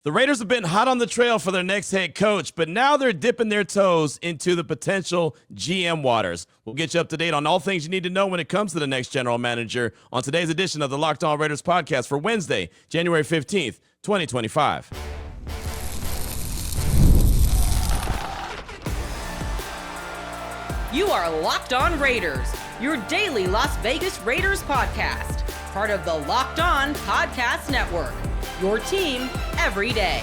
The Raiders have been hot on the trail for their next head coach, but now they're dipping their toes into the potential GM waters. We'll get you up to date on all things you need to know when it comes to the next general manager on today's edition of the Locked On Raiders podcast for Wednesday, January 15th, 2025. You are Locked On Raiders, your daily Las Vegas Raiders podcast, part of the Locked On Podcast Network, your team every day.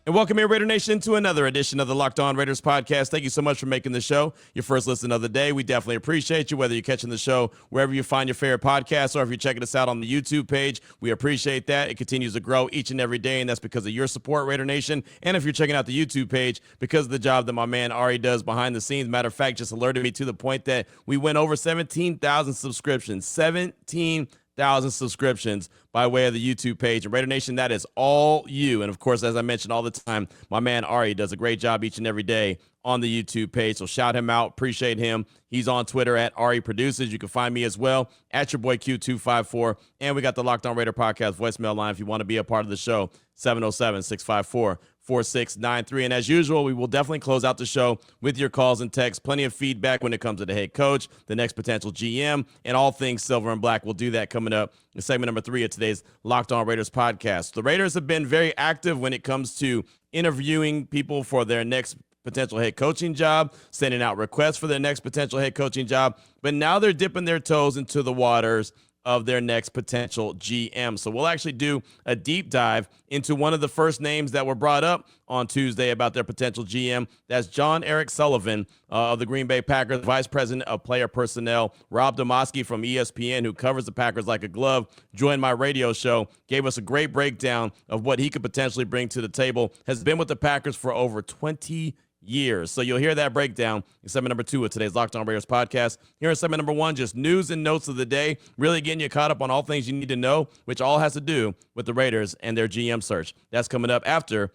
And welcome here, Raider Nation, to another edition of the Locked On Raiders podcast. Thank you so much for making the show your first listen of the day. We definitely appreciate you, whether you're catching the show wherever you find your favorite podcast or if you're checking us out on the YouTube page. We appreciate that. It continues to grow each and every day, and that's because of your support, Raider Nation. And if you're checking out the YouTube page, because of the job that my man Ari does behind the scenes. Matter of fact, just alerted me to the point that we went over 17,000 subscriptions. 17,000 subscriptions by way of the YouTube page. And Raider Nation, that is all you. And of course, as I mentioned all the time, my man Ari does a great job each and every day on the YouTube page. So shout him out. Appreciate him. He's on Twitter at Ari Produces. You can find me as well at your boy Q254. And we got the Locked On Raider podcast voicemail line if you want to be a part of the show, 707-654-4693. And as usual, we will definitely close out the show with your calls and texts. Plenty of feedback when it comes to the head coach, the next potential GM, and all things silver and black. We'll do that coming up in segment number 3 of today's Locked On Raiders podcast. The Raiders have been very active when it comes to interviewing people for their next potential head coaching job, sending out requests for their next potential head coaching job, but now they're dipping their toes into the waters of their next potential GM. So we'll actually do a deep dive into one of the first names that were brought up on Tuesday about their potential GM. That's John Eric Sullivan of the Green Bay Packers, Vice President of Player Personnel. Rob Demoski from ESPN, who covers the Packers like a glove, joined my radio show, gave us a great breakdown of what he could potentially bring to the table, has been with the Packers for over 20 years. So you'll hear that breakdown in segment number 2 of today's Locked On Raiders podcast. Here in segment number 1, just news and notes of the day, really getting you caught up on all things you need to know, which all has to do with the Raiders and their GM search. That's coming up after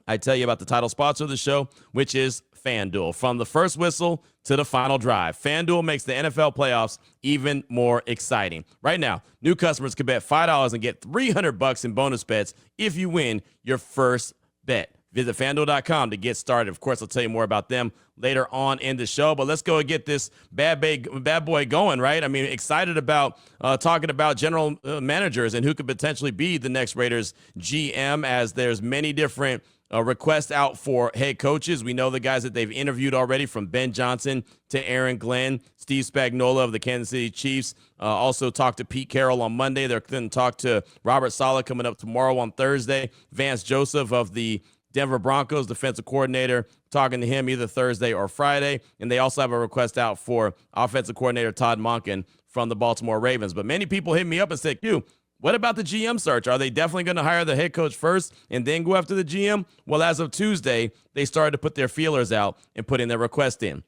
I tell you about the title sponsor of the show, which is FanDuel. From the first whistle to the final drive, FanDuel makes the NFL playoffs even more exciting. Right now, new customers can bet $5 and get $300 in bonus bets if you win your first bet. Visit FanDuel.com to get started. Of course, I'll tell you more about them later on in the show, but let's go and get this bad boy going, right? I mean, excited about talking about general managers and who could potentially be the next Raiders GM, as there's many different requests out for head coaches. We know the guys that they've interviewed already, from Ben Johnson to Aaron Glenn. Steve Spagnuolo of the Kansas City Chiefs also talked to Pete Carroll on Monday. They're going to talk to Robert Saleh coming up tomorrow on Thursday. Vance Joseph of the Denver Broncos defensive coordinator, talking to him either Thursday or Friday. And they also have a request out for offensive coordinator Todd Monken from the Baltimore Ravens. But many people hit me up and said, Q, what about the GM search? Are they definitely going to hire the head coach first and then go after the GM? Well, as of Tuesday, they started to put their feelers out and put in their request in.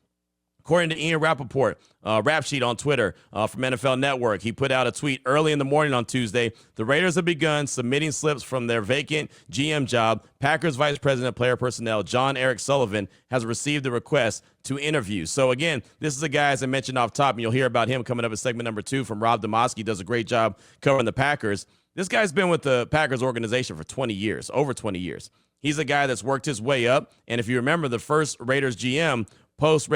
According to Ian Rappaport, Rap Sheet on Twitter from NFL Network, he put out a tweet early in the morning on Tuesday. The Raiders have begun submitting slips from their vacant GM job. Packers Vice President of Player Personnel, John Eric Sullivan, has received the request to interview. So again, this is a guy, as I mentioned off top, and you'll hear about him coming up in segment number 2 from Rob Demoski. Does a great job covering the Packers. This guy's been with the Packers organization for 20 years, over 20 years. He's a guy that's worked his way up. And if you remember, the first Raiders GM post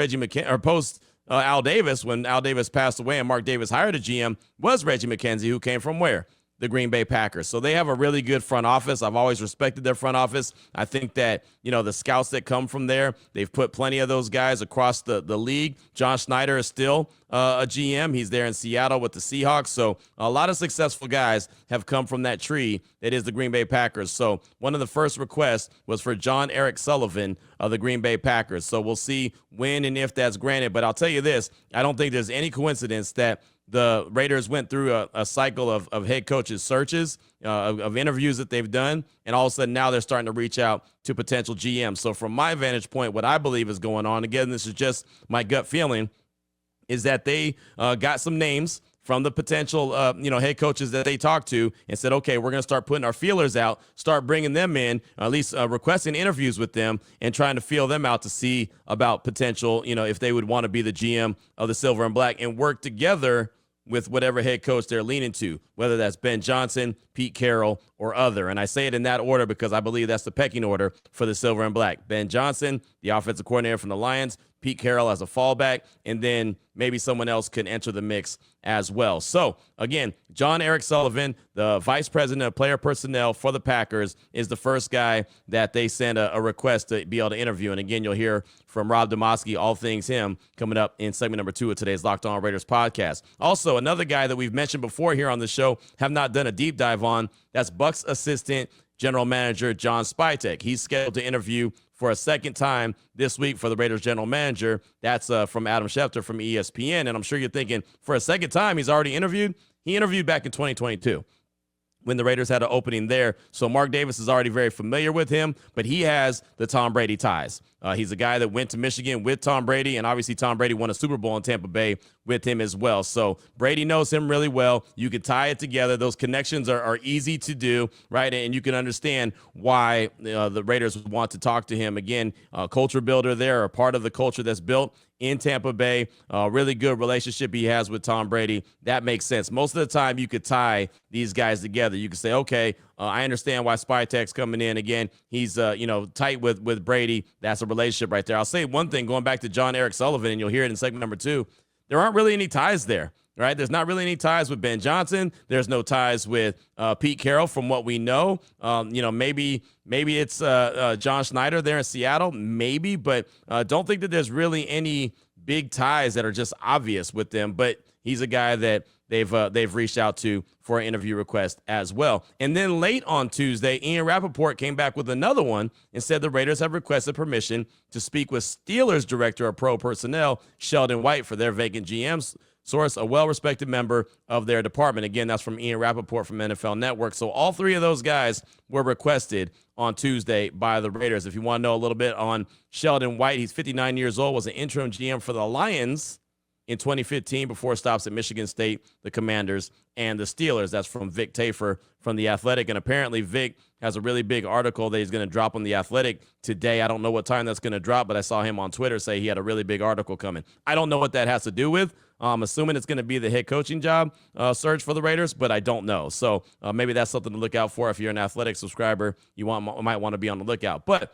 Al Davis, when Al Davis passed away and Mark Davis hired a GM, was Reggie McKenzie, who came from where? The Green Bay Packers. So they have a really good front office. I've always respected their front office. I think that, the scouts that come from there, they've put plenty of those guys across the league. John Schneider is still a GM. He's there in Seattle with the Seahawks. So a lot of successful guys have come from that tree that is the Green Bay Packers. So one of the first requests was for John Eric Sullivan of the Green Bay Packers. So we'll see when and if that's granted. But I'll tell you this, I don't think there's any coincidence that the Raiders went through a cycle of head coaches searches, of interviews that they've done, and all of a sudden now they're starting to reach out to potential GMs. So from my vantage point, what I believe is going on, again, this is just my gut feeling, is that they got some names from the potential, head coaches that they talked to and said, okay, we're going to start putting our feelers out, start bringing them in, at least requesting interviews with them and trying to feel them out to see about potential, if they would want to be the GM of the Silver and Black and work together with whatever head coach they're leaning to, whether that's Ben Johnson, Pete Carroll, or other. And I say it in that order because I believe that's the pecking order for the Silver and Black. Ben Johnson, the offensive coordinator from the Lions, Pete Carroll as a fallback, and then maybe someone else could enter the mix as well. So, again, Eric Sullivan, the vice president of player personnel for the Packers, is the first guy that they sent a request to be able to interview. And again, you'll hear from Rob Demoski, all things him, coming up in segment number 2 of today's Locked On Raiders podcast. Also, another guy that we've mentioned before here on the show, have not done a deep dive on, that's Bucs assistant general manager John Spytek. He's scheduled to interview for a second time this week for the Raiders general manager. That's from Adam Schefter from ESPN. And I'm sure you're thinking, for a second time, he's already interviewed. He interviewed back in 2022 when the Raiders had an opening there. So Mark Davis is already very familiar with him, but he has the Tom Brady ties. He's a guy that went to Michigan with Tom Brady, and obviously Tom Brady won a Super Bowl in Tampa Bay with him as well. So Brady knows him really well. You could tie it together. Those connections are easy to do, right? And you can understand why the Raiders want to talk to him. Again, culture builder there, a part of the culture that's built in Tampa Bay, really good relationship he has with Tom Brady. That makes sense. Most of the time, you could tie these guys together. You could say, okay, I understand why Spytek's coming in. Again, he's tight with Brady. That's a relationship right there. I'll say one thing, going back to Eric Sullivan, and you'll hear it in segment number 2. There aren't really any ties there, right? There's not really any ties with Ben Johnson. There's no ties with Pete Carroll from what we know. Maybe it's John Schneider there in Seattle, maybe, but don't think that there's really any big ties that are just obvious with them. But he's a guy that they've reached out to for an interview request as well. And then late on Tuesday, Ian Rappaport came back with another one and said the Raiders have requested permission to speak with Steelers Director of Pro Personnel, Sheldon White, for their vacant GM's source, a well-respected member of their department. Again, that's from Ian Rappaport from NFL Network. So all three of those guys were requested on Tuesday by the Raiders. If you want to know a little bit on Sheldon White, he's 59 years old, was an interim GM for the Lions in 2015 before stops at Michigan State, the Commanders, and the Steelers. That's from Vic Tafer from The Athletic. And apparently Vic has a really big article that he's going to drop on The Athletic today. I don't know what time that's going to drop, but I saw him on Twitter say he had a really big article coming. I don't know what that has to do with. I'm assuming it's going to be the head coaching job search for the Raiders, but I don't know. So maybe that's something to look out for. If you're an Athletic subscriber, you might want to be on the lookout. But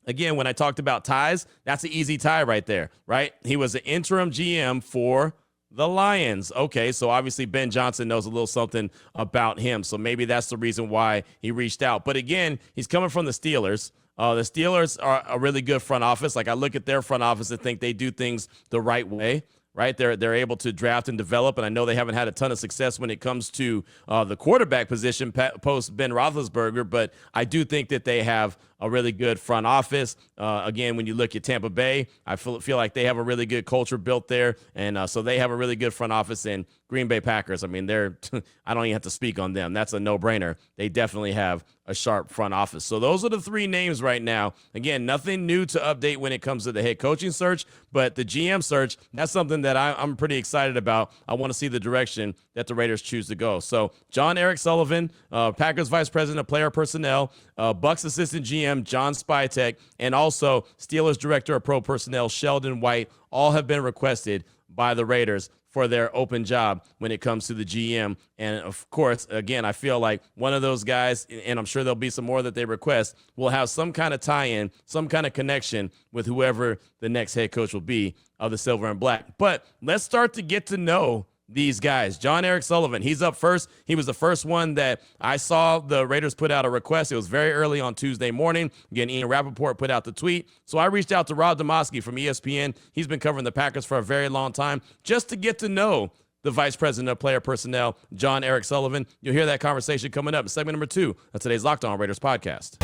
again, when I talked about ties, that's an easy tie right there, right? He was an interim GM for the Lions. Okay, so obviously Ben Johnson knows a little something about him, so maybe that's the reason why he reached out. But again, he's coming from the Steelers. The Steelers are a really good front office. Like, I look at their front office and think they do things the right way. Right, they're able to draft and develop, and I know they haven't had a ton of success when it comes to the quarterback position post Ben Roethlisberger, but I do think that they have a really good front office. Again, when you look at Tampa Bay, I feel like they have a really good culture built there, and so they have a really good front office. And Green Bay Packers, I mean, I don't even have to speak on them. That's a no-brainer. They definitely have a sharp front office. So those are the three names right now. Again, nothing new to update when it comes to the head coaching search, but the GM search, that's something that I'm pretty excited about. I want to see the direction that the Raiders choose to go. So Eric Sullivan, Packers Vice President of Player Personnel, Bucs Assistant GM John Spytek, and also Steelers Director of Pro Personnel Sheldon White, all have been requested by the Raiders for their open job when it comes to the GM. And of course, again, I feel like one of those guys, and I'm sure there'll be some more that they request, will have some kind of tie-in, some kind of connection with whoever the next head coach will be of the Silver and Black. But let's start to get to know these guys. Eric Sullivan, he's up first. He was the first one that I saw the Raiders put out a request. It was very early on Tuesday morning. Again, Ian Rappaport put out the tweet. So I reached out to Rob Demoski from ESPN. He's been covering the Packers for a very long time, just to get to know the Vice President of Player Personnel, Eric Sullivan. You'll hear that conversation coming up in segment number 2 of today's Locked On Raiders podcast.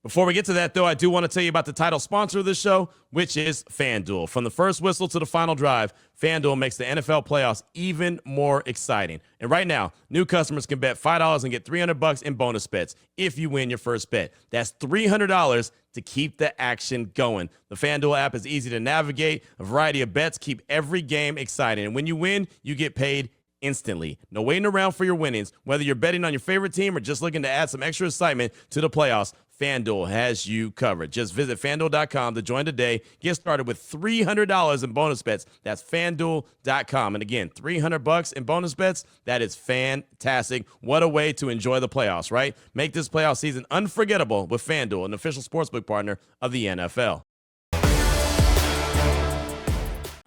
Before we get to that, though, I do want to tell you about the title sponsor of this show, which is FanDuel. From the first whistle to the final drive, FanDuel makes the NFL playoffs even more exciting. And right now, new customers can bet $5 and get $300 in bonus bets if you win your first bet. That's $300 to keep the action going. The FanDuel app is easy to navigate. A variety of bets keep every game exciting. And when you win, you get paid instantly. No waiting around for your winnings. Whether you're betting on your favorite team or just looking to add some extra excitement to the playoffs, FanDuel has you covered. Just visit FanDuel.com to join today. Get started with $300 in bonus bets. That's FanDuel.com. And again, $300 in bonus bets. That is fantastic. What a way to enjoy the playoffs, right? Make this playoff season unforgettable with FanDuel, an official sportsbook partner of the NFL.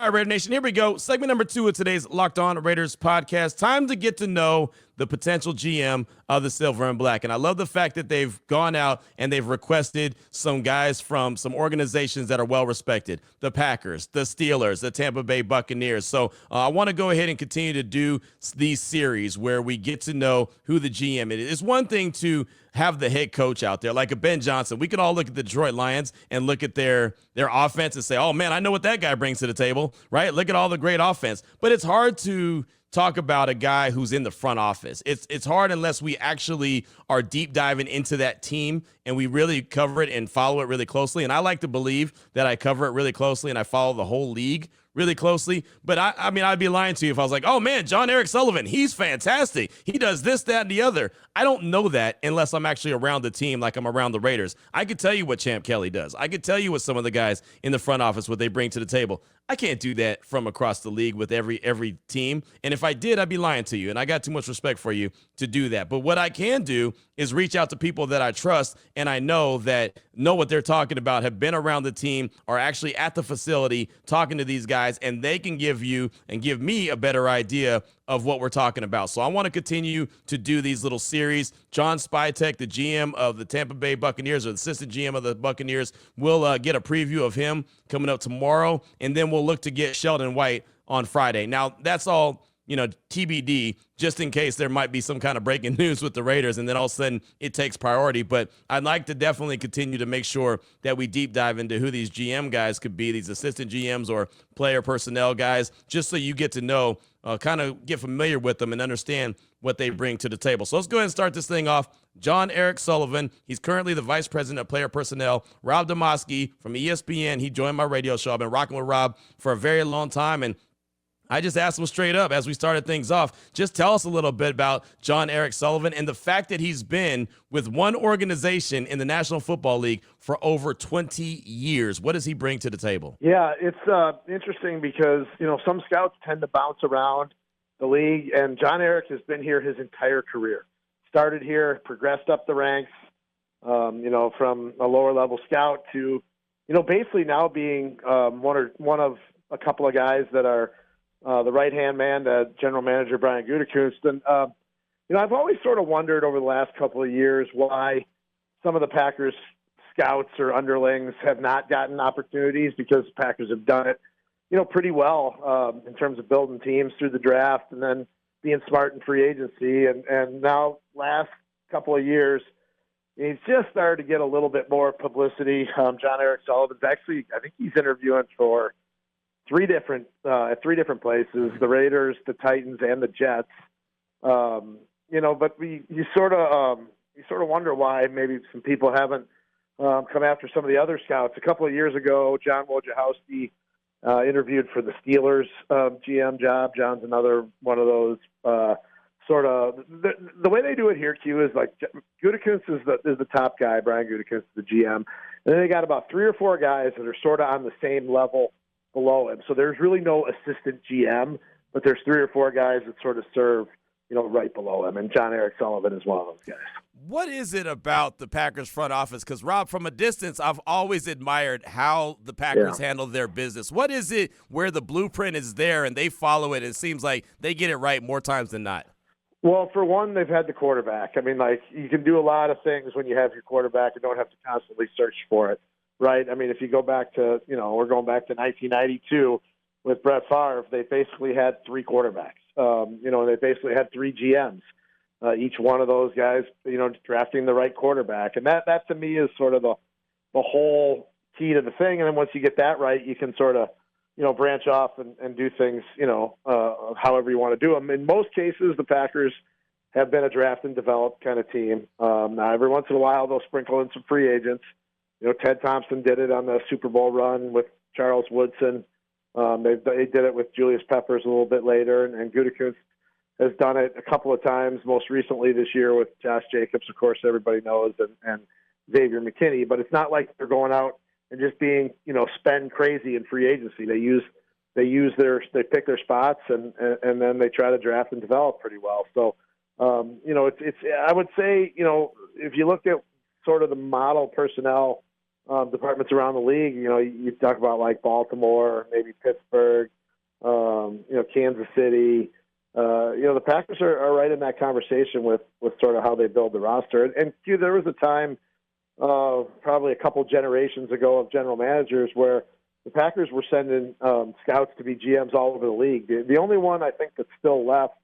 All right, Raider Nation, here we go. Segment number 2 of today's Locked On Raiders podcast. Time to get to know the potential GM of the Silver and Black. And I love the fact that they've gone out and they've requested some guys from some organizations that are well-respected. The Packers, the Steelers, the Tampa Bay Buccaneers. So I want to go ahead and continue to do these series where we get to know who the GM is. It's one thing to have the head coach out there, like a Ben Johnson. We can all look at the Detroit Lions and look at their offense and say, oh, man, I know what that guy brings to the table, right? Look at all the great offense. But it's hard to talk about a guy who's in the front office. It's hard unless we actually are deep diving into that team and we really cover it and follow it really closely. And I like to believe that I cover it really closely and I follow the whole league really closely. But I mean, I'd be lying to you if I was like, oh man, Eric Sullivan, he's fantastic. He does this, that, and the other. I don't know that unless I'm actually around the team like I'm around the Raiders. I could tell you what Champ Kelly does. I could tell you what some of the guys in the front office, what they bring to the table. I can't do that from across the league with every team. And if I did, I'd be lying to you. And I got too much respect for you to do that. But what I can do is reach out to people that I trust and I know what they're talking about, have been around the team, are actually at the facility talking to these guys, and they can give you and give me a better idea of what we're talking about. So I want to continue to do these little series. John Spytek, the GM of the Tampa Bay Buccaneers, or the assistant GM of the Buccaneers, we'll get a preview of him coming up tomorrow, and then we'll look to get Sheldon White on Friday. Now, that's all, TBD, just in case there might be some kind of breaking news with the Raiders, and then all of a sudden it takes priority. But I'd like to definitely continue to make sure that we deep dive into who these GM guys could be, these assistant GMs or player personnel guys, just so you get to know, kind of get familiar with them and understand what they bring to the table. So let's go ahead and start this thing off. Eric Sullivan, he's currently the vice president of player personnel. Rob Demoski from ESPN, he joined my radio show. I've been rocking with Rob for a very long time, and I just asked him straight up as we started things off, just tell us a little bit about Eric Sullivan and the fact that he's been with one organization in the National Football League for over 20 years. What does he bring to the table? Yeah, it's interesting because, some scouts tend to bounce around the league, and Eric has been here his entire career. Started here, progressed up the ranks, from a lower level scout to, basically now being one of a couple of guys that are the right-hand man to general manager Brian Gutekunst. And, I've always sort of wondered over the last couple of years why some of the Packers scouts or underlings have not gotten opportunities, because the Packers have done it, pretty well in terms of building teams through the draft and then being smart in free agency. And now last couple of years, he's just started to get a little bit more publicity. Eric Sullivan's actually, I think he's interviewing for three different places: the Raiders, the Titans, and the Jets. But you sort of wonder why maybe some people haven't come after some of the other scouts. A couple of years ago, John Wojciechowski interviewed for the Steelers GM job. John's another one of those the way they do it here, Q, is like Gutekunst is the top guy. Brian Gutekunst is the GM, and then they got about 3 or 4 guys that are sort of on the same level below him. So there's really no assistant GM, but there's 3 or 4 guys that sort of serve, right below him. And Eric Sullivan is one of those guys. What is it about the Packers front office? Because, Rob, from a distance, I've always admired how the Packers handle their business. What is it where the blueprint is there and they follow it? It seems like they get it right more times than not. Well, for one, they've had the quarterback. I mean, you can do a lot of things when you have your quarterback and don't have to constantly search for it. Right. I mean, if you go back to, we're going back to 1992 with Brett Favre, they basically had 3 quarterbacks. They basically had 3 GMs. Each one of those guys, drafting the right quarterback. And that to me is sort of the whole key to the thing. And then once you get that right, you can sort of, branch off and do things, however you want to do them. In most cases, the Packers have been a draft and develop kind of team. Now, every once in a while, they'll sprinkle in some free agents. Ted Thompson did it on the Super Bowl run with Charles Woodson. They did it with Julius Peppers a little bit later, and Gutekunst has done it a couple of times, most recently this year with Josh Jacobs, of course, everybody knows, and Xavier McKinney, but it's not like they're going out and just being, spend crazy in free agency. They pick their spots and then they try to draft and develop pretty well. So, I would say, if you look at sort of the model personnel departments around the league, you talk about like Baltimore, maybe Pittsburgh, Kansas City. The Packers are right in that conversation with sort of how they build the roster. And there was a time, probably a couple generations ago, of general managers where the Packers were sending scouts to be GMs all over the league. The only one I think that's still left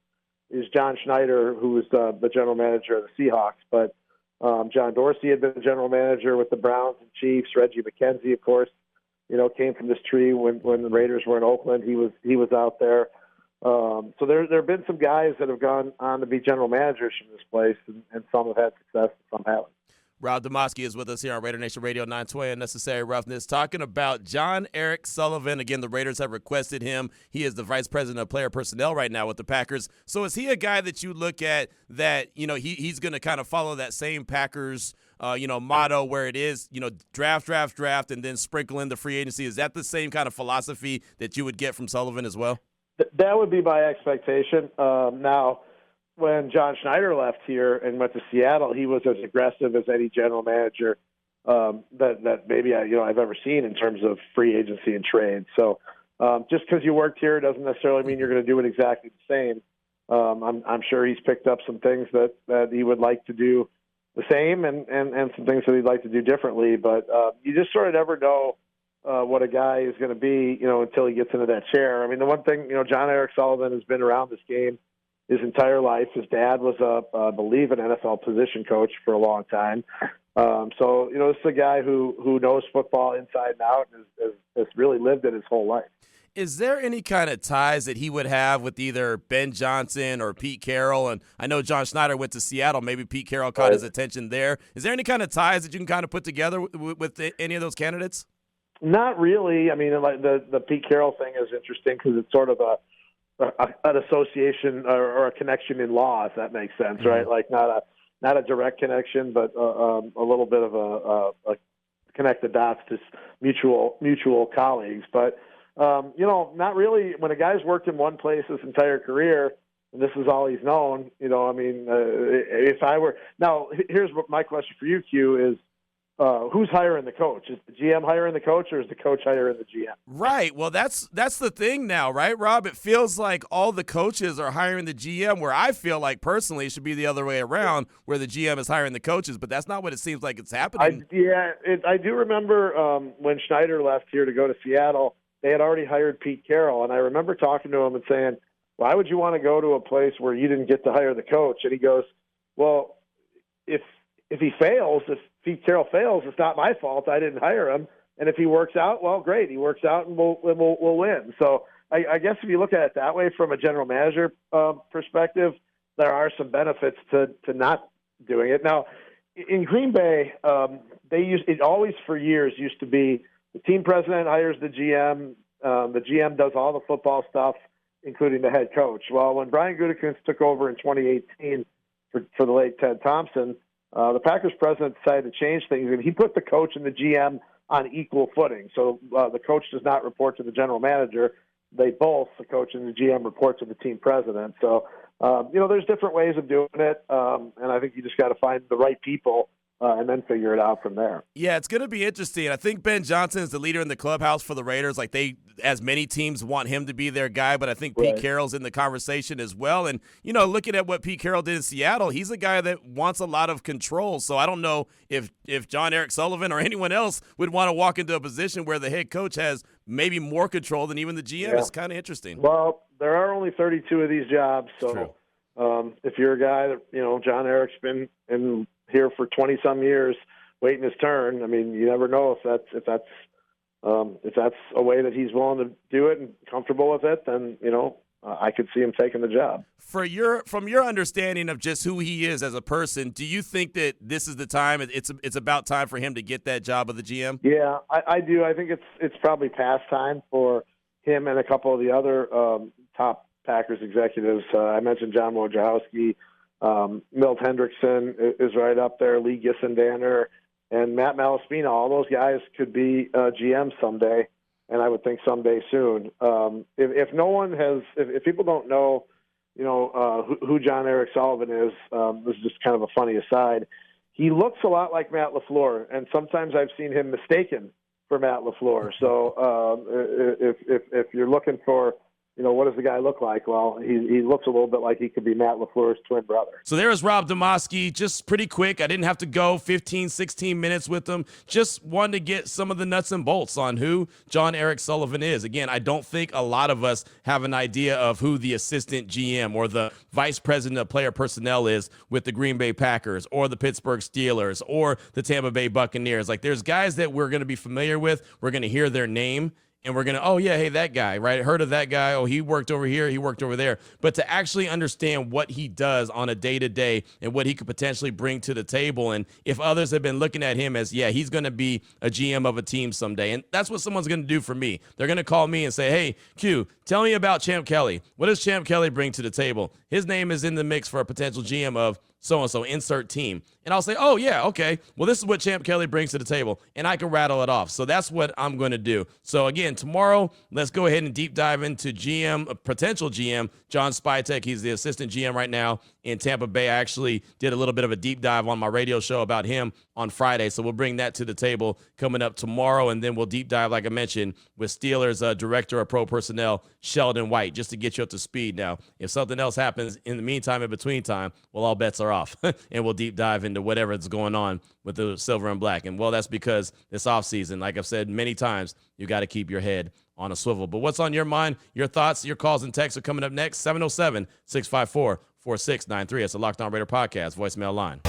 is John Schneider, who was the general manager of the Seahawks. But John Dorsey had been the general manager with the Browns and Chiefs. Reggie McKenzie, of course, came from this tree when the Raiders were in Oakland. He was out there. So there have been some guys that have gone on to be general managers from this place, and some have had success and some haven't. Rob Demoski is with us here on Raider Nation Radio 920 Unnecessary Roughness, talking about John Eric Sullivan. Again, the Raiders have requested him. He is the vice president of player personnel right now with the Packers. So is he a guy that you look at that, he's going to kind of follow that same Packers, motto where it is, draft, and then sprinkle in the free agency? Is that the same kind of philosophy that you would get from Sullivan as well? That would be my expectation. Now, when John Schneider left here and went to Seattle, he was as aggressive as any general manager that maybe I've ever seen in terms of free agency and trade. So just because you worked here doesn't necessarily mean you're going to do it exactly the same. I'm sure he's picked up some things that he would like to do the same and some things that he'd like to do differently. But you just sort of never know what a guy is going to be, until he gets into that chair. I mean, the one thing, John Eric Sullivan has been around this game his entire life. His dad was, I believe, an NFL position coach for a long time. So, this is a guy who knows football inside and out and has really lived it his whole life. Is there any kind of ties that he would have with either Ben Johnson or Pete Carroll? And I know John Schneider went to Seattle. Maybe Pete Carroll caught his attention there. Is there any kind of ties that you can kind of put together with any of those candidates? Not really. I mean, like the Pete Carroll thing is interesting because it's sort of an association or a connection in law, if that makes sense, mm-hmm. right? Like not a direct connection, but a little bit of a connect the dots to mutual colleagues. But not really. When a guy's worked in one place his entire career, and this is all he's known, if I were now, here's what my question for you, Q, is. Who's hiring the coach? Is the GM hiring the coach, or is the coach hiring the GM? Right. Well, that's the thing now, right, Rob? It feels like all the coaches are hiring the GM, where I feel like personally it should be the other way around, where the GM is hiring the coaches, but that's not what it seems like it's happening. I do remember when Schneider left here to go to Seattle, they had already hired Pete Carroll, and I remember talking to him and saying, why would you want to go to a place where you didn't get to hire the coach? And he goes, well, if he fails, if Pete Carroll fails, it's not my fault. I didn't hire him. And if he works out, well, great. He works out and we'll win. So I guess if you look at it that way from a general manager perspective, there are some benefits to not doing it. Now, in Green Bay, it always for years used to be the team president hires the GM. The GM does all the football stuff, including the head coach. Well, when Brian Gutekunst took over in 2018 for the late Ted Thompson, the Packers president decided to change things, and he put the coach and the GM on equal footing. So the coach does not report to the general manager. They both, the coach and the GM, report to the team president. So, there's different ways of doing it, and I think you just got to find the right people and then figure it out from there. Yeah, it's going to be interesting. I think Ben Johnson is the leader in the clubhouse for the Raiders. Like as many teams want him to be their guy, but I think Pete Carroll's in the conversation as well. And, looking at what Pete Carroll did in Seattle, he's a guy that wants a lot of control. So I don't know if John Eric Sullivan or anyone else would want to walk into a position where the head coach has maybe more control than even the GM. Yeah. It's kind of interesting. Well, there are only 32 of these jobs. So if you're a guy that, John Eric's been in here for 20-some years waiting his turn, I mean, you never know if that's a way that he's willing to do it and comfortable with it, then, I could see him taking the job. From your understanding of just who he is as a person, do you think that this is the time, it's about time for him to get that job of the GM? Yeah, I do. I think it's probably past time for him and a couple of the other top Packers executives. I mentioned John Wojciechowski. Milt Hendrickson is right up there, Lee Gissendaner, and Matt Malaspina, all those guys could be GM someday, and I would think someday soon. If no one has, if people don't know, who John Eric Sullivan is, this is just kind of a funny aside. He looks a lot like Matt LaFleur, and sometimes I've seen him mistaken for Matt LaFleur. So if you're looking for, what does the guy look like? Well, he looks a little bit like he could be Matt LaFleur's twin brother. So there is Rob Demoski, just pretty quick. I didn't have to go 15, 16 minutes with him. Just wanted to get some of the nuts and bolts on who John Eric Sullivan is. Again, I don't think a lot of us have an idea of who the assistant GM or the vice president of player personnel is with the Green Bay Packers or the Pittsburgh Steelers or the Tampa Bay Buccaneers. Like, there's guys that we're going to be familiar with. We're going to hear their name. And we're going to, oh, yeah, hey, that guy, right? Heard of that guy. Oh, he worked over here. He worked over there. But to actually understand what he does on a day-to-day and what he could potentially bring to the table. And if others have been looking at him as, yeah, he's going to be a GM of a team someday. And that's what someone's going to do for me. They're going to call me and say, hey, Q, tell me about Champ Kelly. What does Champ Kelly bring to the table? His name is in the mix for a potential GM of so-and-so, insert team. And I'll say, oh, yeah, okay. Well, this is what Champ Kelly brings to the table, and I can rattle it off. So that's what I'm going to do. So, again, tomorrow, let's go ahead and deep dive into potential GM, John Spytek. He's the assistant GM right now in Tampa Bay. I actually did a little bit of a deep dive on my radio show about him on Friday, so we'll bring that to the table coming up tomorrow, and then we'll deep dive, like I mentioned, with Steelers Director of Pro Personnel, Sheldon White, just to get you up to speed. Now, if something else happens in the meantime, in between time, well, all bets are off, and we'll deep dive into whatever's going on with the silver and black. And, well, that's because this offseason, like I've said many times, you got to keep your head on a swivel. But what's on your mind? Your thoughts, your calls, and texts are coming up next. 707-654-4693. It's the Locked On Raider podcast voicemail line.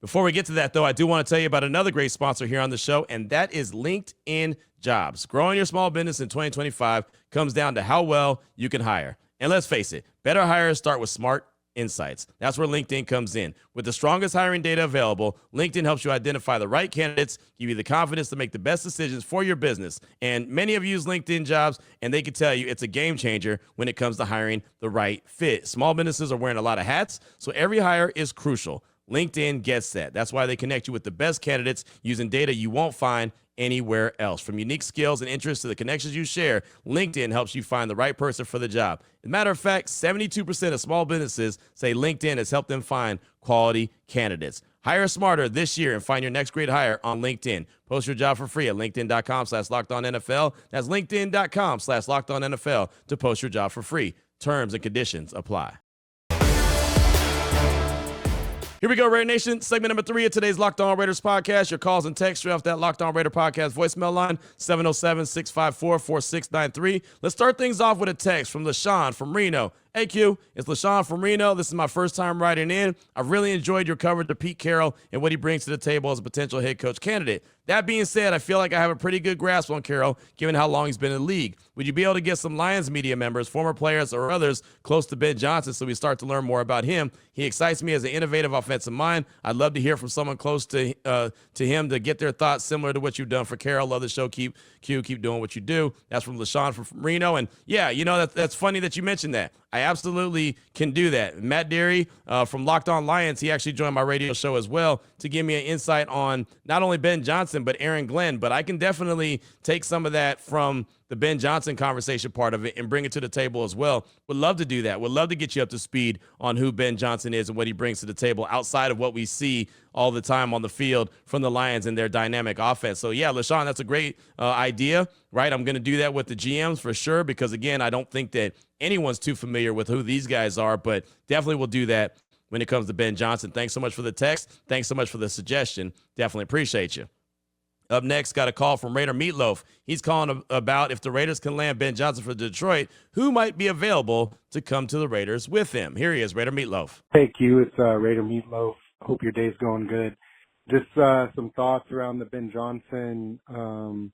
Before we get to that, though, I do want to tell you about another great sponsor here on the show, and that is LinkedIn Jobs. Growing your small business in 2025 comes down to how well you can hire. And let's face it, better hires start with smart insights. That's where LinkedIn comes in. With the strongest hiring data available, LinkedIn helps you identify the right candidates, give you the confidence to make the best decisions for your business. And many of you use LinkedIn Jobs, and they can tell you it's a game changer when it comes to hiring the right fit. Small businesses are wearing a lot of hats, so every hire is crucial. LinkedIn gets that. That's why they connect you with the best candidates using data you won't find anywhere else. From unique skills and interests to the connections you share, LinkedIn helps you find the right person for the job. As a matter of fact, 72% of small businesses say LinkedIn has helped them find quality candidates. Hire smarter this year and find your next great hire on LinkedIn. Post your job for free at linkedin.com/lockedonnfl. That's linkedin.com/lockedonnfl to post your job for free. Terms and conditions apply. Here we go, Raider Nation. Segment number 3 of today's Locked On Raiders podcast. Your calls and texts straight off that Locked On Raider podcast voicemail line, 707-654-4693. Let's start things off with a text from LaShawn from Reno. Hey, Q, it's LaShawn from Reno. This is my first time writing in. I've really enjoyed your coverage of Pete Carroll and what he brings to the table as a potential head coach candidate. That being said, I feel like I have a pretty good grasp on Carroll, given how long he's been in the league. Would you be able to get some Lions media members, former players, or others close to Ben Johnson so we start to learn more about him? He excites me as an innovative offensive mind. I'd love to hear from someone close to him to get their thoughts similar to what you've done for Carroll. Love the show. Keep doing what you do. That's from LaShawn from Reno. And, yeah, that's funny that you mentioned that. I absolutely can do that. Matt Derry from Locked On Lions, he actually joined my radio show as well to give me an insight on not only Ben Johnson, but Aaron Glenn. But I can definitely take some of that from the Ben Johnson conversation part of it and bring it to the table as well. Would love to do that. Would love to get you up to speed on who Ben Johnson is and what he brings to the table outside of what we see all the time on the field from the Lions and their dynamic offense. So, yeah, LaShawn, that's a great idea, right? I'm going to do that with the GMs for sure because, again, I don't think that anyone's too familiar with who these guys are, but definitely will do that when it comes to Ben Johnson. Thanks so much for the text. Thanks so much for the suggestion. Definitely appreciate you. Up next, got a call from Raider Meatloaf. He's calling about if the Raiders can land Ben Johnson for Detroit, who might be available to come to the Raiders with him. Here he is, Raider Meatloaf. Hey, Q, it's Raider Meatloaf. Hope your day's going good. Just some thoughts around the Ben Johnson, rumor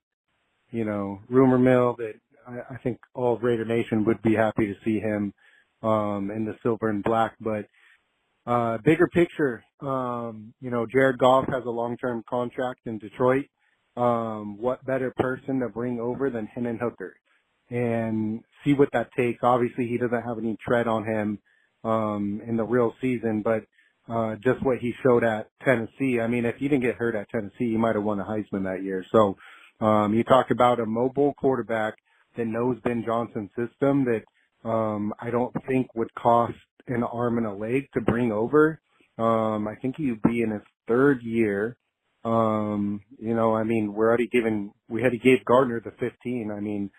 mill that I think all of Raider Nation would be happy to see him in the silver and black. But bigger picture, Jared Goff has a long-term contract in Detroit. What better person to bring over than Hendon Hooker and see what that takes. Obviously, he doesn't have any tread on him in the real season, but just what he showed at Tennessee. I mean, if he didn't get hurt at Tennessee, he might have won the Heisman that year. So, you talk about a mobile quarterback that knows Ben Johnson's system that, I don't think would cost an arm and a leg to bring over. I think he'd be in his third year. You know, I mean, we gave Gardner the 15. I mean,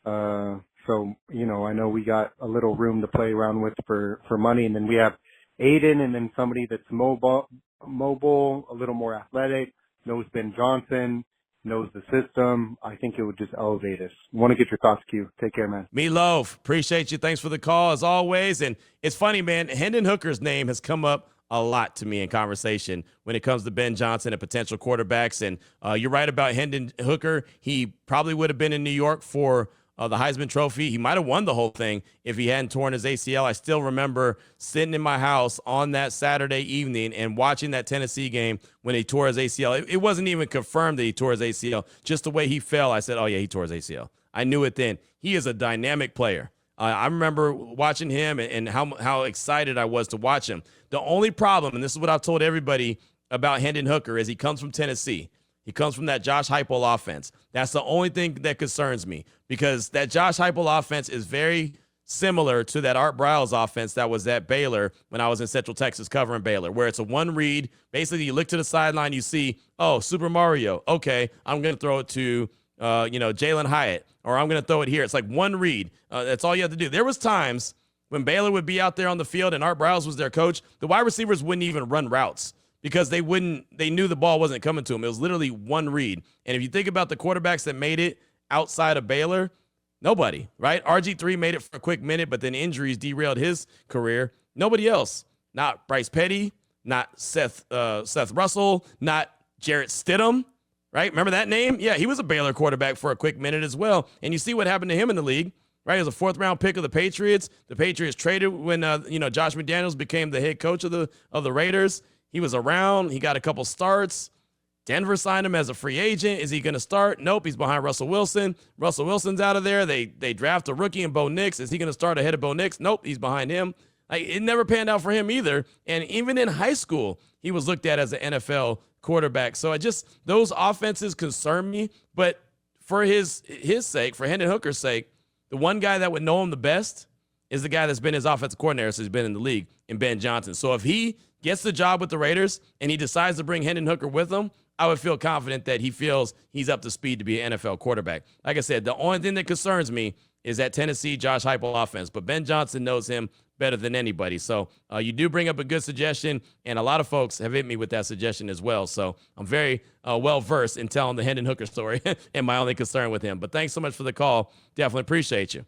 so, you know, I know we got a little room to play around with for money. And then we have Aiden and then somebody that's mobile, a little more athletic, knows Ben Johnson, knows the system. I think it would just elevate us. Want to get your thoughts, Q. Take care, man. Meatloaf, appreciate you. Thanks for the call as always. And it's funny, man, Hendon Hooker's name has come up a lot to me in conversation when it comes to Ben Johnson and potential quarterbacks. And you're right about Hendon Hooker. He probably would have been in New York for the Heisman Trophy. He might have won the whole thing if he hadn't torn his ACL. I still remember sitting in my house on that Saturday evening and watching that Tennessee game when he tore his ACL. It wasn't even confirmed that he tore his ACL. Just the way he fell, I said, oh, yeah, he tore his ACL. I knew it then. He is a dynamic player. I remember watching him and how excited I was to watch him. The only problem, and this is what I've told everybody about Hendon Hooker, is he comes from Tennessee. He comes from that Josh Heupel offense. That's the only thing that concerns me, because that Josh Heupel offense is very similar to that Art Briles offense that was at Baylor when I was in Central Texas covering Baylor, where it's a one read. Basically, you look to the sideline, you see, oh, Super Mario. Okay, I'm going to throw it to, Jalen Hyatt, or I'm going to throw it here. It's like one read. That's all you have to do. There was times when Baylor would be out there on the field and Art Briles was their coach, the wide receivers wouldn't even run routes, because they knew the ball wasn't coming to them. It was literally one read. And if you think about the quarterbacks that made it outside of Baylor, nobody, right? RG3 made it for a quick minute, but then injuries derailed his career. Nobody else. Not Bryce Petty, not Seth Russell, not Jarrett Stidham, right? Remember that name? Yeah, he was a Baylor quarterback for a quick minute as well. And you see what happened to him in the league, right? He was a fourth-round pick of the Patriots. The Patriots traded when Josh McDaniels became the head coach of the Raiders. He was around. He got a couple starts. Denver signed him as a free agent. Is he going to start? Nope. He's behind Russell Wilson. Russell Wilson's out of there. They draft a rookie in Bo Nix. Is he going to start ahead of Bo Nix? Nope. He's behind him. It never panned out for him either. And even in high school, he was looked at as an NFL quarterback. So those offenses concern me. But for his sake, for Hendon Hooker's sake, the one guy that would know him the best is the guy that's been his offensive coordinator since he's been in the league, in Ben Johnson. So if he gets the job with the Raiders and he decides to bring Hendon Hooker with him, I would feel confident that he feels he's up to speed to be an NFL quarterback. Like I said, the only thing that concerns me is that Tennessee Josh Heupel offense, but Ben Johnson knows him better than anybody. So you do bring up a good suggestion, and a lot of folks have hit me with that suggestion as well. So I'm very well-versed in telling the Hendon Hooker story and my only concern with him. But thanks so much for the call. Definitely appreciate you.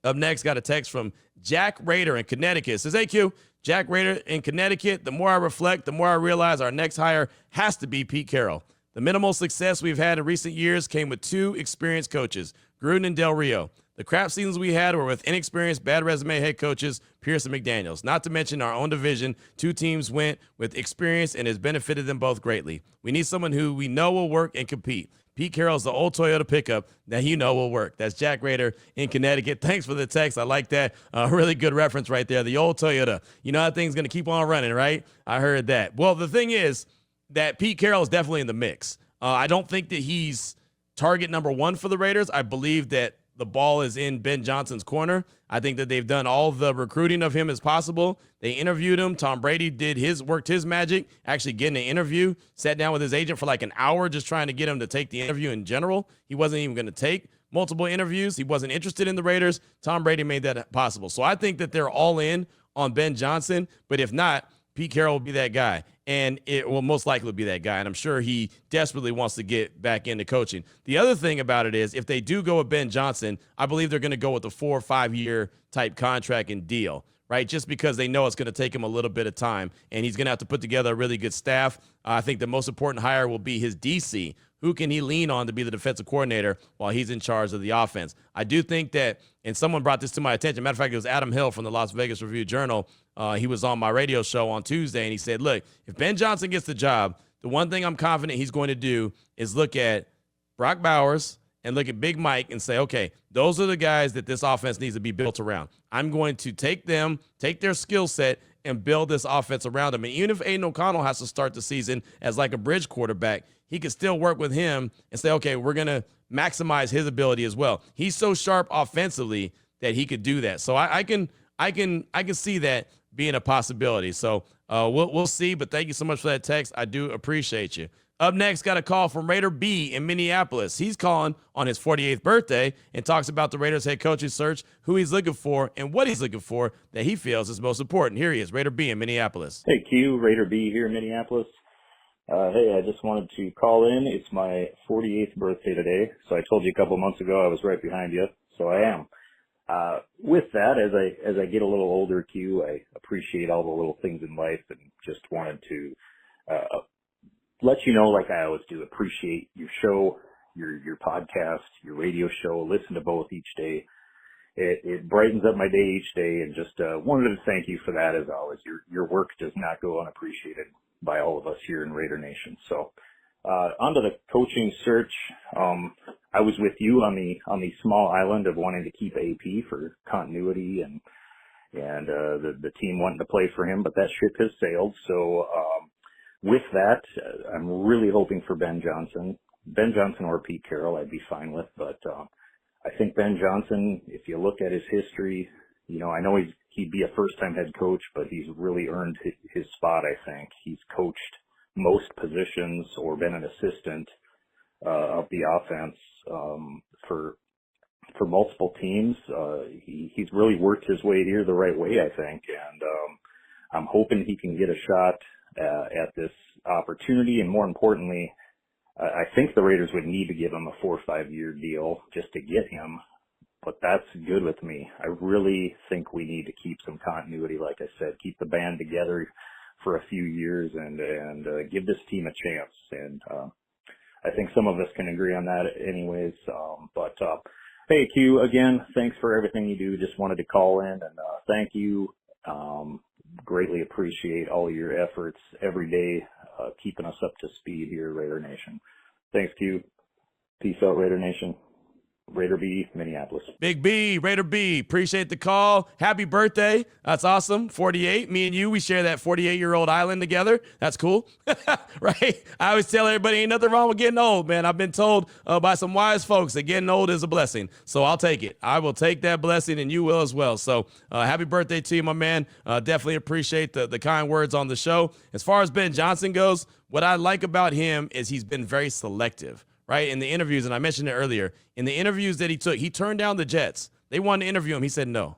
Up next, got a text from Jack Rader in Connecticut. It says, hey, Q, Jack Rader in Connecticut. The more I reflect, the more I realize our next hire has to be Pete Carroll. The minimal success we've had in recent years came with two experienced coaches, Gruden and Del Rio. The crap seasons we had were with inexperienced, bad resume head coaches, Pierce and McDaniels. Not to mention our own division. Two teams went with experience and has benefited them both greatly. We need someone who we know will work and compete. Pete Carroll's the old Toyota pickup that will work. That's Jack Rader in Connecticut. Thanks for the text. I like that. Really good reference right there. The old Toyota. You know that thing's going to keep on running, right? I heard that. Well, the thing is that Pete Carroll is definitely in the mix. I don't think that he's target number one for the Raiders. I believe that the ball is in Ben Johnson's corner. I think that they've done all the recruiting of him as possible. They interviewed him. Tom Brady worked his magic, actually getting an interview, sat down with his agent for like an hour just trying to get him to take the interview in general. He wasn't even going to take multiple interviews. He wasn't interested in the Raiders. Tom Brady made that possible. So I think that they're all in on Ben Johnson, but if not, Pete Carroll will be that guy, and it will most likely be that guy, and I'm sure he desperately wants to get back into coaching. The other thing about it is if they do go with Ben Johnson, I believe they're going to go with a 4 or 5 year type contract and deal, right? Just because they know it's going to take him a little bit of time, and he's going to have to put together a really good staff. I think the most important hire will be his DC. Who can he lean on to be the defensive coordinator while he's in charge of the offense? I do think that, and someone brought this to my attention. Matter of fact, it was Adam Hill from the Las Vegas Review-Journal. He was on my radio show on Tuesday, and he said, look, if Ben Johnson gets the job, the one thing I'm confident he's going to do is look at Brock Bowers and look at Big Mike and say, okay, those are the guys that this offense needs to be built around. I'm going to take their skill set and build this offense around him. And even if Aiden O'Connell has to start the season as like a bridge quarterback, he could still work with him and say, okay, we're going to maximize his ability as well. He's so sharp offensively that he could do that. So I can see that being a possibility. So we'll see, but thank you so much for that text. I do appreciate you. Up next, got a call from Raider B in Minneapolis. He's calling on his 48th birthday and talks about the Raiders head coaching search, who he's looking for, and what he's looking for that he feels is most important. Here he is, Raider B in Minneapolis. Hey, Q, Raider B here in Minneapolis. Hey, I just wanted to call in. It's my 48th birthday today, so I told you a couple months ago I was right behind you, so I am. With that, as I get a little older, Q, I appreciate all the little things in life and just wanted to let you know, like I always do, appreciate your show, your podcast, your radio show. Listen to both each day. It brightens up my day each day, and just wanted to thank you for that as always. Your work does not go unappreciated by all of us here in Raider Nation. So onto the coaching search. I was with you on the small island of wanting to keep AP for continuity and the team wanting to play for him, but that ship has sailed. So with that, I'm really hoping for Ben Johnson or Pete Carroll, I'd be fine with. But I think Ben Johnson, if you look at his history, I know he'd be a first-time head coach, but he's really earned his spot, I think. He's coached most positions or been an assistant of the offense for multiple teams. He's really worked his way here the right way, I think, and I'm hoping he can get a shot at this opportunity. And more importantly, I think the Raiders would need to give him a 4 or 5 year deal just to get him, but that's good with me. I really think we need to keep some continuity, like I said, keep the band together for a few years and give this team a chance. And I think some of us can agree on that anyways. But hey, Q, again, thanks for everything you do. Just wanted to call in and thank you. Greatly appreciate all your efforts every day, keeping us up to speed here, Raider Nation. Thanks, Q. Peace out, Raider Nation. Raider B, Minneapolis. Big B, Raider B. Appreciate the call. Happy birthday. That's awesome. 48. Me and you, we share that 48-year-old island together. That's cool. Right? I always tell everybody ain't nothing wrong with getting old, man. I've been told by some wise folks that getting old is a blessing. So I'll take it. I will take that blessing, and you will as well. So happy birthday to you, my man. Definitely appreciate the kind words on the show. As far as Ben Johnson goes, what I like about him is he's been very selective. Right, in the interviews, and I mentioned it earlier, in the interviews that he took, he turned down the Jets. They wanted to interview him. He said no.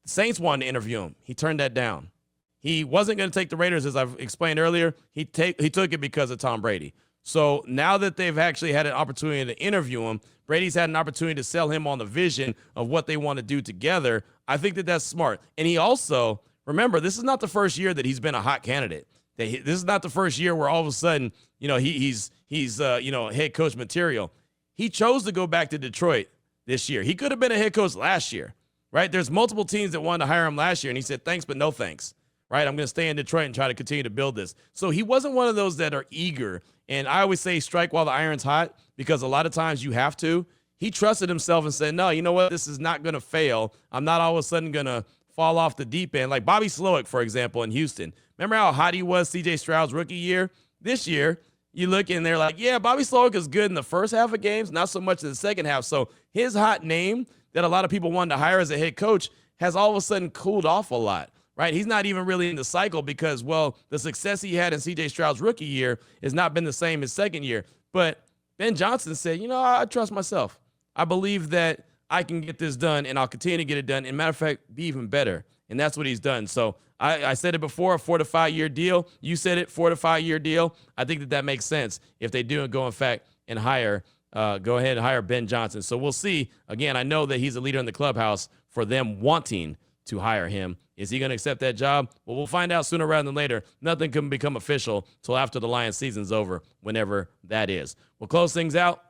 The Saints wanted to interview him. He turned that down. He wasn't going to take the Raiders, as I've explained earlier. He took it because of Tom Brady. So now that they've actually had an opportunity to interview him, Brady's had an opportunity to sell him on the vision of what they want to do together. I think that that's smart. And he also, remember, this is not the first year that he's been a hot candidate. This is not the first year where all of a sudden, he's head coach material. He chose to go back to Detroit this year. He could have been a head coach last year, right? There's multiple teams that wanted to hire him last year, and he said, thanks, but no thanks, right? I'm going to stay in Detroit and try to continue to build this. So he wasn't one of those that are eager. And I always say strike while the iron's hot, because a lot of times you have to. He trusted himself and said, no, you know what? This is not going to fail. I'm not all of a sudden going to fall off the deep end. Like Bobby Slowick, for example, in Houston. Remember how hot he was C.J. Stroud's rookie year? This year, you look and they're like, yeah, Bobby Slowick is good in the first half of games, not so much in the second half. So his hot name that a lot of people wanted to hire as a head coach has all of a sudden cooled off a lot, right? He's not even really in the cycle because, well, the success he had in C.J. Stroud's rookie year has not been the same as second year. But Ben Johnson said, I trust myself. I believe that I can get this done, and I'll continue to get it done. And matter of fact, be even better. And that's what he's done. So I said it before, a 4 to 5 year deal. You said it, 4 to 5 year deal. I think that makes sense if they do go, in fact, and go ahead and hire Ben Johnson. So we'll see. Again, I know that he's a leader in the clubhouse for them wanting to hire him. Is he going to accept that job? Well, we'll find out sooner rather than later. Nothing can become official till after the Lions season's over, whenever that is. We'll close things out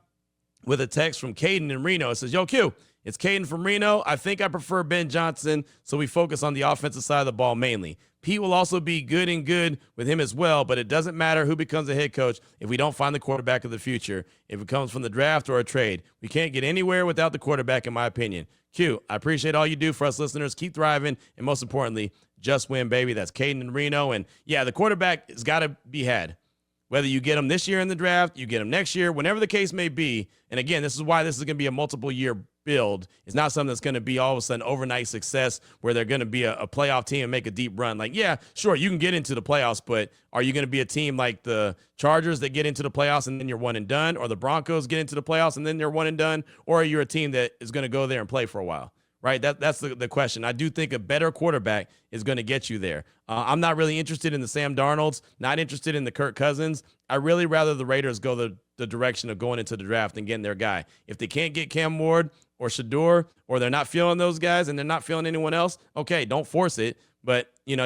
with a text from Caden in Reno. It says, yo, Q, It's Caden from Reno. I think I prefer Ben Johnson, so we focus on the offensive side of the ball mainly. Pete will also be good with him as well, but it doesn't matter who becomes a head coach if we don't find the quarterback of the future, if it comes from the draft or a trade. We can't get anywhere without the quarterback, in my opinion. Q, I appreciate all you do for us listeners. Keep thriving, and most importantly, just win, baby. That's Caden in Reno. And, yeah, the quarterback has got to be had. Whether you get him this year in the draft, you get him next year, whenever the case may be. And, again, this is why this is going to be a multiple-year build. It's not something that's going to be all of a sudden overnight success where they're going to be a playoff team and make a deep run. Like, yeah, sure, you can get into the playoffs, but are you going to be a team like the Chargers that get into the playoffs and then you're one and done, or the Broncos get into the playoffs and then they're one and done, or are you a team that is going to go there and play for a while? Right? That's the question. I do think a better quarterback is going to get you there. I'm not really interested in the Sam Darnolds, not interested in the Kirk Cousins. I really rather the Raiders go the direction of going into the draft and getting their guy. If they can't get Cam Ward or Shador, or they're not feeling those guys and they're not feeling anyone else, okay, don't force it. But, you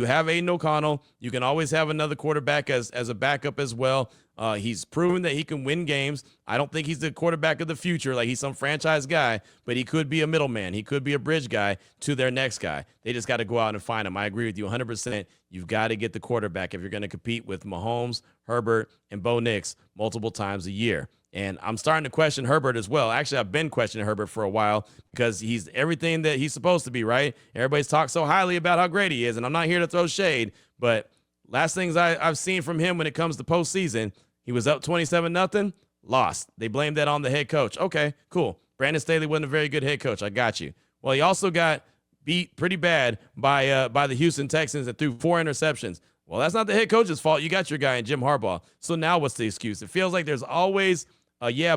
have Aiden O'Connell. You can always have another quarterback as a backup as well. He's proven that he can win games. I don't think he's the quarterback of the future, like he's some franchise guy, but he could be a middleman. He could be a bridge guy to their next guy. They just got to go out and find him. I agree with you 100%. You've got to get the quarterback if you're going to compete with Mahomes, Herbert, and Bo Nix multiple times a year. And I'm starting to question Herbert as well. Actually, I've been questioning Herbert for a while because he's everything that he's supposed to be, right? Everybody's talked so highly about how great he is, and I'm not here to throw shade, but last things I've seen from him when it comes to postseason, he was up 27-0, lost. They blamed that on the head coach. Okay, cool. Brandon Staley wasn't a very good head coach. I got you. Well, he also got beat pretty bad by the Houston Texans and threw 4 interceptions. Well, that's not the head coach's fault. You got your guy in Jim Harbaugh. So now what's the excuse? It feels like there's always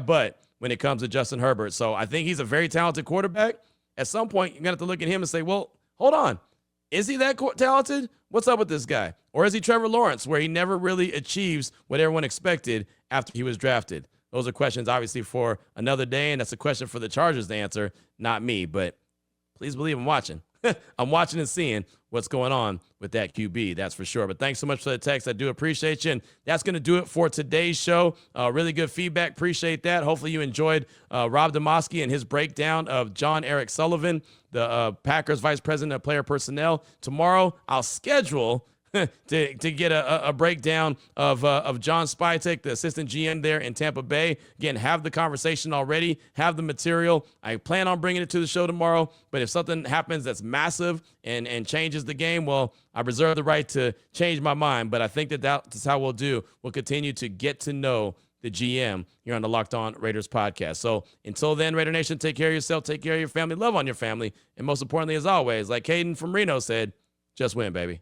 but when it comes to Justin Herbert. So I think he's a very talented quarterback. At some point, you're going to have to look at him and say, well, hold on. Is he that talented? What's up with this guy? Or is he Trevor Lawrence, where he never really achieves what everyone expected after he was drafted? Those are questions, obviously, for another day, and that's a question for the Chargers to answer, not me. But please believe I'm watching. I'm watching and seeing what's going on with that QB, that's for sure. But thanks so much for the text. I do appreciate you. And that's going to do it for today's show. Really good feedback. Appreciate that. Hopefully you enjoyed Rob Demoski and his breakdown of Eric Sullivan, the Packers Vice President of Player Personnel. Tomorrow I'll schedule to get a breakdown of John Spytek, the assistant GM there in Tampa Bay. Again, have the conversation already, have the material. I plan on bringing it to the show tomorrow, but if something happens that's massive and changes the game, well, I reserve the right to change my mind, but I think that's how we'll do. We'll continue to get to know the GM here on the Locked On Raiders podcast. So until then, Raider Nation, take care of yourself, take care of your family, love on your family, and most importantly, as always, like Caden from Reno said, just win, baby.